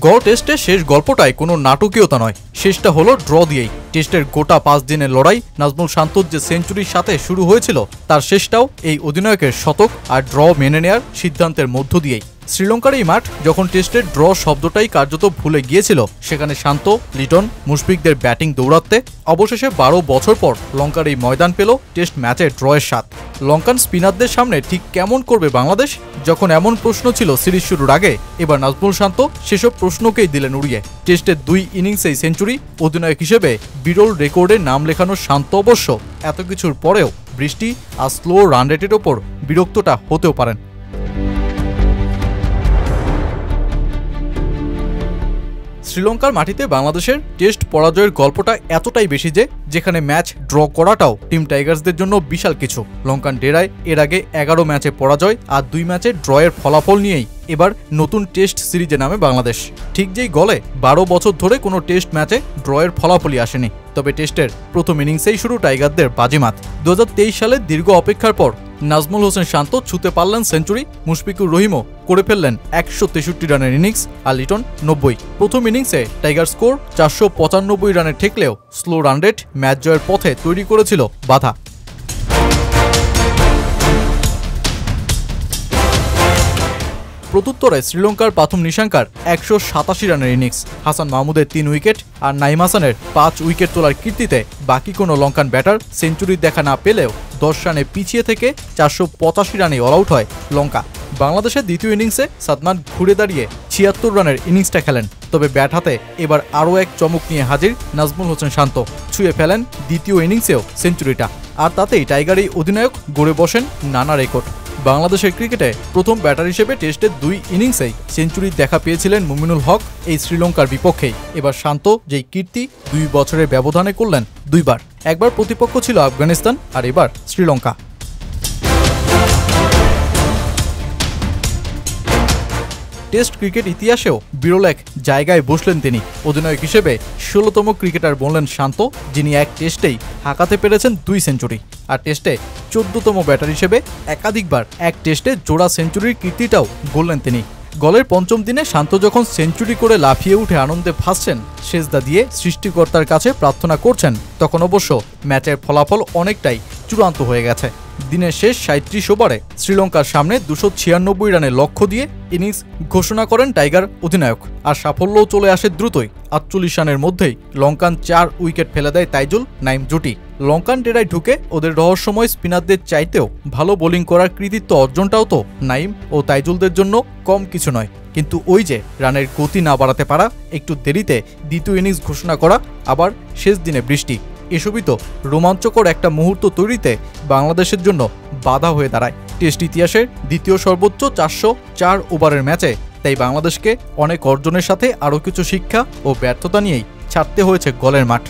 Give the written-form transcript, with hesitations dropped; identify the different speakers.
Speaker 1: গড় টেস্টে শেষ গল্পটাই কোনো নাটকীয়তা নয়, শেষটা হলো ড্র দিয়েই। টেস্টের গোটা 5 দিনের লড়াই নাজমুল শান্তর যে সেঞ্চুরির সাথে শুরু হয়েছিল তার শেষটাও এই অধিনায়কের শতক আর ড্র মেনে নেয়ার সিদ্ধান্তের মধ্য দিয়েই। শ্রীলঙ্কার এই মাঠ যখন টেস্টের ড্র শব্দটাই কার্যত ভুলে গিয়েছিল, সেখানে শান্ত, লিটন, মুশফিকদের ব্যাটিং দৌড়াতে অবশেষে 12 বছর পর লঙ্কার এই ময়দান পেল টেস্ট ম্যাচের ড্রয়ের স্বাদ। লঙ্কান স্পিনারদের সামনে ঠিক কেমন করবে বাংলাদেশ, যখন এমন প্রশ্ন ছিল সিরিজ শুরুর আগে, এবার নাজমুল শান্ত সেসব প্রশ্নকেই দিলেন উড়িয়ে। টেস্টের 2 ইনিংসেই সেঞ্চুরি, অধিনায়ক হিসেবে বিরল রেকর্ডে নাম লেখানো শান্ত অবশ্য এত কিছুর পরেও বৃষ্টি আর স্লো রান রেটের ওপর বিরক্তটা হতেও পারেন। শ্রীলঙ্কার মাটিতে বাংলাদেশের টেস্ট পরাজয়ের গল্পটা এতটাই বেশি যে যেখানে ম্যাচ ড্র করাটাও টিম টাইগার্সদের জন্য বিশাল কিছু। লঙ্কান ডেরায় এর আগে 11 ম্যাচে পরাজয় আর 2 ম্যাচে ড্রয়ের ফলাফল নিয়েই এবার নতুন টেস্ট সিরিজে নামে বাংলাদেশ। ঠিক যেই গলে 12 বছর ধরে কোনো টেস্ট ম্যাচে ড্রয়ের ফলাফলই আসেনি। তবে টেস্টের প্রথম ইনিংসেই শুরু টাইগারদের বাজিমাত। 2023 সালে দীর্ঘ অপেক্ষার পর নাজমুল হোসেন শান্ত ছুঁতে পারলেন সেঞ্চুরি, মুশফিকুর রহিমও করে ফেললেন 163 রানের ইনিংস আর লিটন 90। প্রথম ইনিংসে টাইগার স্কোর 495 রানে ঠেকলেও স্লো রান রেট ম্যাচ জয়ের পথে তৈরি করেছিল বাধা। প্রত্যুত্তরে শ্রীলঙ্কার প্রথম নিশাঙ্কার 187 রানের ইনিংস, হাসান মাহমুদের 3 উইকেট আর নাইম হাসানের 5 উইকেট তোলার কীর্তিতে বাকি কোনো লঙ্কান ব্যাটার সেঞ্চুরির দেখা না পেলেও 10 রানে পিছিয়ে থেকে 485 রানে অল আউট হয় লঙ্কা। বাংলাদেশের দ্বিতীয় ইনিংসে সাদমান ঘুরে দাঁড়িয়ে 76 রানের ইনিংসটা খেলেন। তবে ব্যাট হাতে এবার আরও এক চমক নিয়ে হাজির নাজমুল হোসেন শান্ত, ছুঁয়ে ফেলেন দ্বিতীয় ইনিংসেও সেঞ্চুরিটা। আর তাতেই টাইগার এই অধিনায়ক গড়ে বসেন নানা রেকর্ড। বাংলাদেশের ক্রিকেটে প্রথম ব্যাটার হিসেবে টেস্টের 2 ইনিংসেই সেঞ্চুরির দেখা পেয়েছিলেন মুমিনুল হক এই শ্রীলঙ্কার বিপক্ষেই। এবার শান্ত যেই কীর্তি 2 বছরের ব্যবধানে করলেন 2 বার, একবার প্রতিপক্ষ ছিল আফগানিস্তান আর এবার শ্রীলঙ্কা। টেস্ট ক্রিকেট ইতিহাসেও বিরল এক জায়গায় বসলেন তিনি। অধিনায়ক হিসেবে 16তম ক্রিকেটার বললেন শান্ত, যিনি এক টেস্টেই হাঁকাতে পেরেছেন 2 সেঞ্চুরি। আর টেস্টে 14তম ব্যাটার হিসেবে একাধিকবার এক টেস্টে জোড়া সেঞ্চুরির কীর্তিটাও গড়লেন তিনি। গলের 5ম দিনে শান্ত যখন সেঞ্চুরি করে লাফিয়ে উঠে আনন্দে ভাসছেন, সেজদা দিয়ে সৃষ্টিকর্তার কাছে প্রার্থনা করছেন, তখন অবশ্য ম্যাচের ফলাফল অনেকটাই চূড়ান্ত হয়ে গেছে। দিনের শেষ 37 ওভারে শ্রীলঙ্কার সামনে 296 রানের লক্ষ্য দিয়ে ইনিংস ঘোষণা করেন টাইগার অধিনায়ক। আর সাফল্যও চলে আসে দ্রুতই। 48 রানের মধ্যেই লঙ্কান 4 উইকেট ফেলে দেয় তাইজুল নাইম জুটি। লঙ্কান ডেরায় ঢুকে ওদের রহস্যময় স্পিনারদের চাইতেও ভালো বোলিং করার কৃতিত্ব অর্জনটাও তো নাইম ও তাইজুলদের জন্য কম কিছু নয়। কিন্তু ওই যে রানের গতি না বাড়াতে পারা, একটু দেরিতে দ্বিতীয় ইনিংস ঘোষণা করা, আবার শেষ দিনে বৃষ্টি, এসবই তো রোমাঞ্চকর একটা মুহূর্ত তৈরিতে বাংলাদেশের জন্য বাধা হয়ে দাঁড়ায়। টেস্ট ইতিহাসের দ্বিতীয় সর্বোচ্চ 404 ওভারের ম্যাচে তাই বাংলাদেশকে অনেক অর্জনের সাথে আরও কিছু শিক্ষা ও ব্যর্থতা নিয়েই ছাড়তে হয়েছে গলের মাঠ।